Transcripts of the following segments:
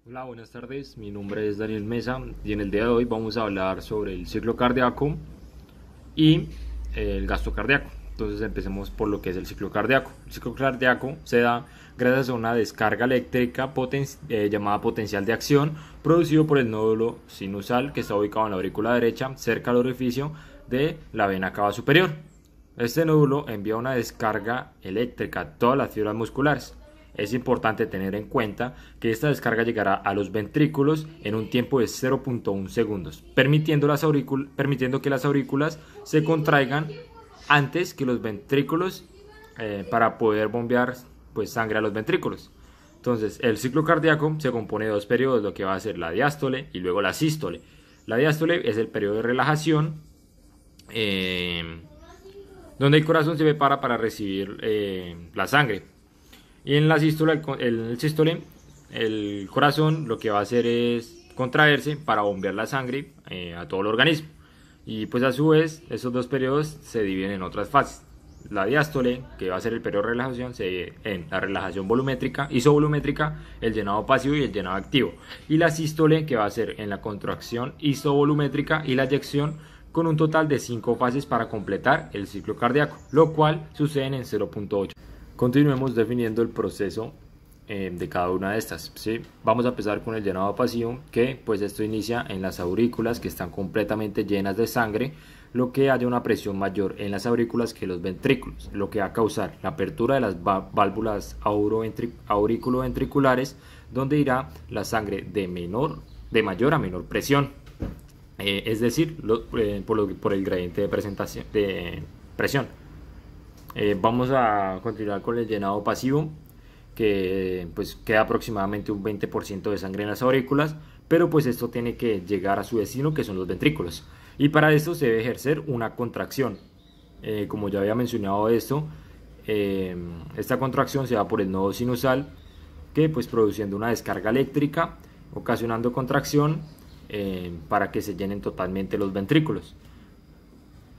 Hola, buenas tardes. Mi nombre es Daniel Mesa y en el día de hoy vamos a hablar sobre el ciclo cardíaco y el gasto cardíaco. Entonces empecemos por lo que es el ciclo cardíaco. El ciclo cardíaco se da gracias a una descarga eléctrica llamada potencial de acción producido por el nódulo sinusal que está ubicado en la aurícula derecha cerca al orificio de la vena cava superior. Este nódulo envía una descarga eléctrica a todas las fibras musculares. Es importante tener en cuenta que esta descarga llegará a los ventrículos en un tiempo de 0.1 segundos, permitiendo que las aurículas se contraigan antes que los ventrículos para poder bombear sangre a los ventrículos. Entonces, el ciclo cardíaco se compone de dos periodos, lo que va a ser la diástole y luego la sístole. La diástole es el periodo de relajación, donde el corazón se prepara para recibir la sangre. Y en la sístole, el sístole, el corazón lo que va a hacer es contraerse para bombear la sangre a todo el organismo. Y pues a su vez, esos dos periodos se dividen en otras fases. La diástole, que va a ser el periodo de relajación, se divide en la relajación volumétrica, isovolumétrica, el llenado pasivo y el llenado activo. Y la sístole, que va a ser en la contracción isovolumétrica y la eyección, con un total de 5 fases para completar el ciclo cardíaco, lo cual sucede en 0.8. Continuemos definiendo el proceso de cada una de estas, ¿sí? Vamos a empezar con el llenado pasivo, que pues esto inicia en las aurículas que están completamente llenas de sangre, lo que haya una presión mayor en las aurículas que los ventrículos, lo que va a causar la apertura de las válvulas auriculoventriculares, donde irá la sangre de mayor a menor presión, es decir, por el gradiente de presión. Vamos a continuar con el llenado pasivo, que pues queda aproximadamente un 20% de sangre en las aurículas, pero pues esto tiene que llegar a su destino, que son los ventrículos, y para esto se debe ejercer una contracción. Como ya había mencionado esto, esta contracción se da por el nodo sinusal, que pues produciendo una descarga eléctrica, ocasionando contracción para que se llenen totalmente los ventrículos.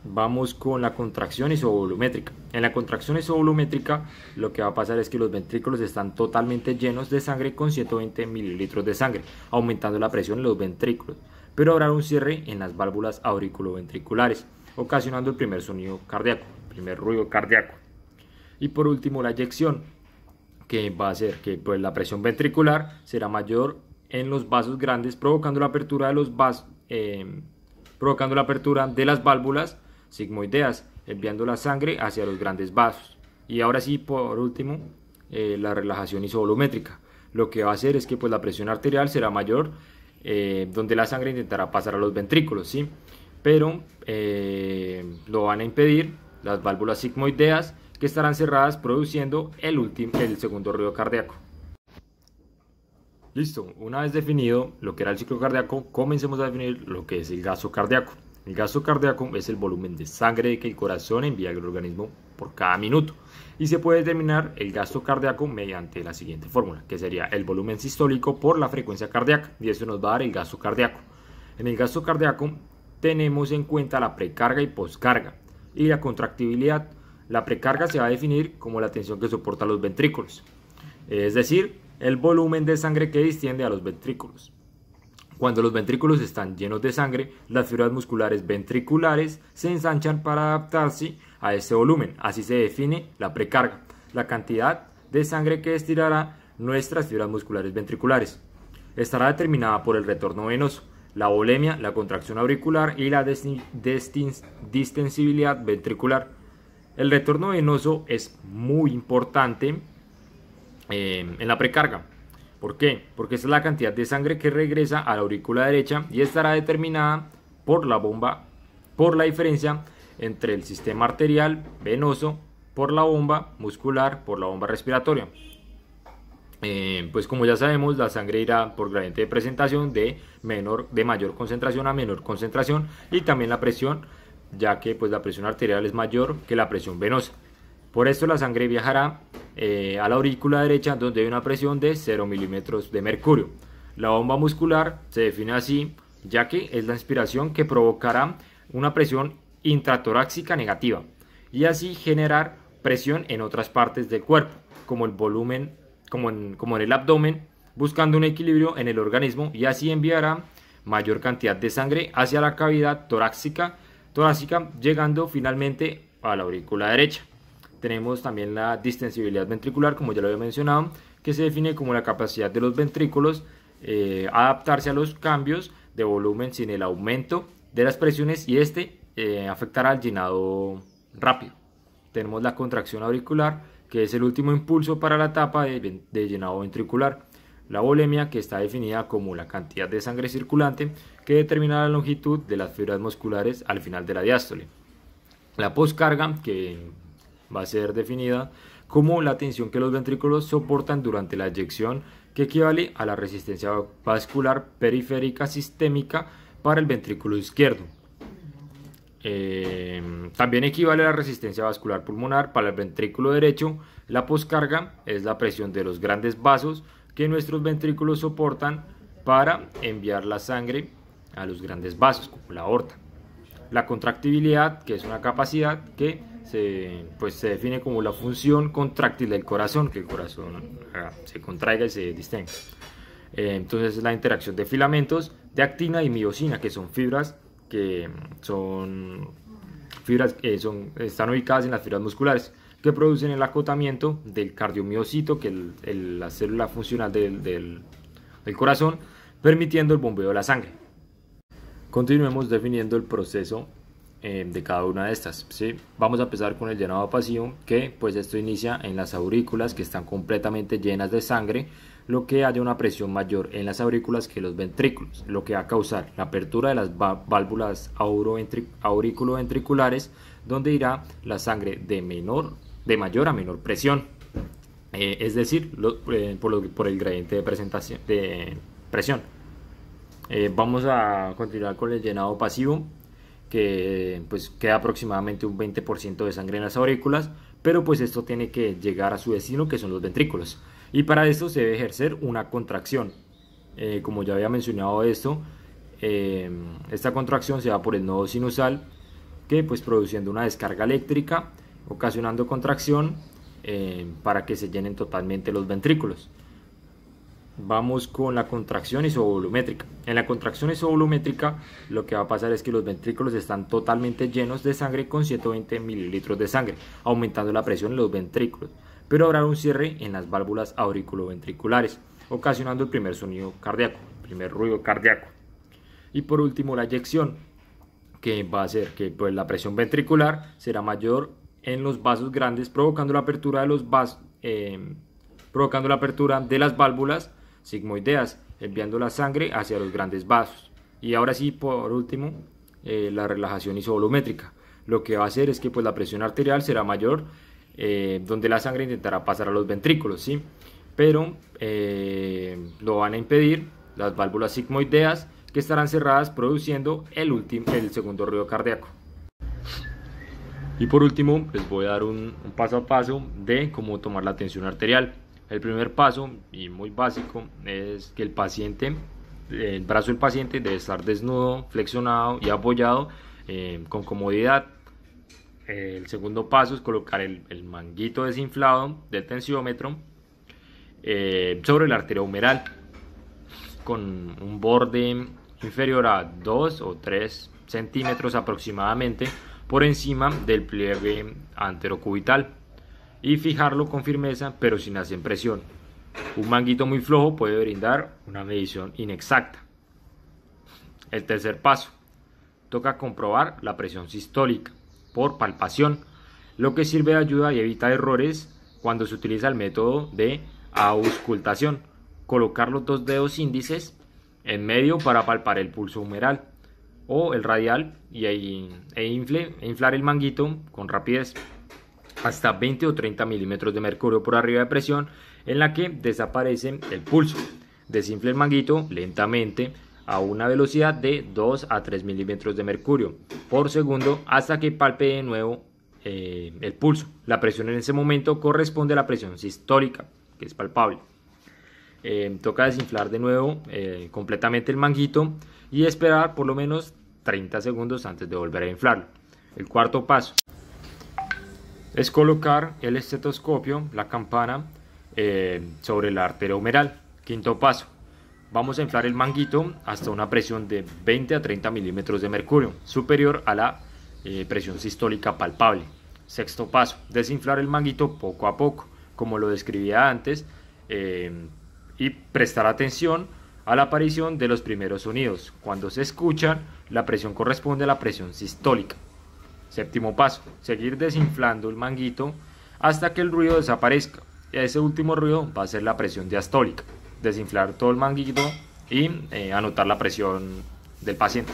Vamos con la contracción isovolumétrica. En la contracción isovolumétrica lo que va a pasar es que los ventrículos están totalmente llenos de sangre con 120 mililitros de sangre, aumentando la presión en los ventrículos, pero habrá un cierre en las válvulas auriculoventriculares, ocasionando el primer sonido cardíaco, el primer ruido cardíaco. Y por último la eyección, que va a hacer que pues, la presión ventricular será mayor en los vasos grandes, provocando la apertura de los vasos, provocando la apertura de las válvulas sigmoideas, enviando la sangre hacia los grandes vasos. Y ahora sí, por último, la relajación isovolumétrica. Lo que va a hacer es que pues, la presión arterial será mayor, donde la sangre intentará pasar a los ventrículos, ¿sí? Pero lo van a impedir las válvulas sigmoideas, que estarán cerradas, produciendo el segundo ruido cardíaco. Listo, una vez definido lo que era el ciclo cardíaco, comencemos a definir lo que es el gasto cardíaco. El gasto cardíaco es el volumen de sangre que el corazón envía al organismo por cada minuto, y se puede determinar el gasto cardíaco mediante la siguiente fórmula, que sería el volumen sistólico por la frecuencia cardíaca, y eso nos va a dar el gasto cardíaco. En el gasto cardíaco tenemos en cuenta la precarga y poscarga y la contractibilidad. La precarga se va a definir como la tensión que soporta los ventrículos, es decir, el volumen de sangre que distiende a los ventrículos. Cuando los ventrículos están llenos de sangre, las fibras musculares ventriculares se ensanchan para adaptarse a este volumen. Así se define la precarga, la cantidad de sangre que estirará nuestras fibras musculares ventriculares. Estará determinada por el retorno venoso, la volemia, la contracción auricular y la distensibilidad ventricular. El retorno venoso es muy importante en la precarga. ¿Por qué? Porque esta es la cantidad de sangre que regresa a la aurícula derecha y estará determinada por la diferencia entre el sistema arterial venoso, por la bomba muscular, por la bomba respiratoria. Pues como ya sabemos, la sangre irá por gradiente de presentación de mayor concentración a menor concentración, y también la presión, ya que pues la presión arterial es mayor que la presión venosa. Por esto la sangre viajará a la aurícula derecha, donde hay una presión de 0 milímetros de mercurio. La bomba muscular se define así, ya que es la inspiración que provocará una presión intratorácica negativa, y así generar presión en otras partes del cuerpo, como el volumen, como en el abdomen, buscando un equilibrio en el organismo y así enviará mayor cantidad de sangre hacia la cavidad torácica, llegando finalmente a la aurícula derecha. Tenemos también la distensibilidad ventricular, como ya lo había mencionado, que se define como la capacidad de los ventrículos adaptarse a los cambios de volumen sin el aumento de las presiones y afectará al llenado rápido. Tenemos la contracción auricular, que es el último impulso para la etapa de llenado ventricular. La volemia, que está definida como la cantidad de sangre circulante que determina la longitud de las fibras musculares al final de la diástole. La poscarga, que va a ser definida como la tensión que los ventrículos soportan durante la eyección, que equivale a la resistencia vascular periférica sistémica para el ventrículo izquierdo. También equivale a la resistencia vascular pulmonar para el ventrículo derecho. La poscarga es la presión de los grandes vasos que nuestros ventrículos soportan para enviar la sangre a los grandes vasos, como la aorta. La contractibilidad, que es una capacidad que se define como la función contráctil del corazón, que el corazón se contraiga y se distenga. Entonces, la interacción de filamentos de actina y miosina, que son fibras que están ubicadas en las fibras musculares, que producen el acotamiento del cardiomiocito, que es la célula funcional del corazón, permitiendo el bombeo de la sangre. Continuemos definiendo el proceso de cada una de estas, ¿sí? Vamos a empezar con el llenado pasivo, que pues esto inicia en las aurículas, que están completamente llenas de sangre, lo que haya una presión mayor en las aurículas que los ventrículos, lo que va a causar la apertura de las válvulas auriculoventriculares, donde irá la sangre de mayor a menor presión, es decir, por el gradiente de presión. Vamos a continuar con el llenado pasivo, que pues queda aproximadamente un 20% de sangre en las aurículas, pero pues esto tiene que llegar a su destino, que son los ventrículos, y para esto se debe ejercer una contracción. Como ya había mencionado esta contracción se da por el nodo sinusal, que pues produciendo una descarga eléctrica, ocasionando contracción para que se llenen totalmente los ventrículos. Vamos con la contracción isovolumétrica. En la contracción isovolumétrica lo que va a pasar es que los ventrículos están totalmente llenos de sangre con 120 mililitros de sangre, aumentando la presión en los ventrículos, pero habrá un cierre en las válvulas auriculoventriculares, ocasionando el primer sonido cardíaco, el primer ruido cardíaco. Y por último, la eyección, que va a hacer que pues, la presión ventricular será mayor en los vasos grandes, provocando la apertura de las válvulas sigmoideas, enviando la sangre hacia los grandes vasos. Y ahora sí, por último, la relajación isovolumétrica. Lo que va a hacer es que pues, la presión arterial será mayor, donde la sangre intentará pasar a los ventrículos, ¿sí? Pero lo van a impedir las válvulas sigmoideas, que estarán cerradas, produciendo el segundo ruido cardíaco. Y por último, les voy a dar un paso a paso de cómo tomar la tensión arterial. El primer paso, y muy básico, es que el brazo del paciente debe estar desnudo, flexionado y apoyado con comodidad. El segundo paso es colocar el manguito desinflado del tensiómetro sobre la arteria humeral, con un borde inferior a 2 o 3 centímetros aproximadamente por encima del pliegue anterocubital, y fijarlo con firmeza pero sin hacer presión. Un manguito muy flojo puede brindar una medición inexacta. El tercer paso, toca comprobar la presión sistólica por palpación, lo que sirve de ayuda y evita errores cuando se utiliza el método de auscultación. Colocar los dos dedos índices en medio para palpar el pulso humeral o el radial e inflar el manguito con rapidez hasta 20 o 30 milímetros de mercurio por arriba de presión, en la que desaparece el pulso. Desinfle el manguito lentamente a una velocidad de 2 a 3 milímetros de mercurio por segundo hasta que palpe de nuevo el pulso. La presión en ese momento corresponde a la presión sistólica, que es palpable. Toca desinflar de nuevo completamente el manguito y esperar por lo menos 30 segundos antes de volver a inflarlo. El cuarto paso es colocar el estetoscopio, la campana, sobre la arteria humeral, Quinto paso, vamos a inflar el manguito hasta una presión de 20 a 30 milímetros de mercurio, superior a la presión sistólica palpable. Sexto paso, desinflar el manguito poco a poco, como lo describía antes, y prestar atención a la aparición de los primeros sonidos. Cuando se escuchan, la presión corresponde a la presión sistólica. Séptimo paso, seguir desinflando el manguito hasta que el ruido desaparezca. Ese último ruido va a ser la presión diastólica. Desinflar todo el manguito y anotar la presión del paciente.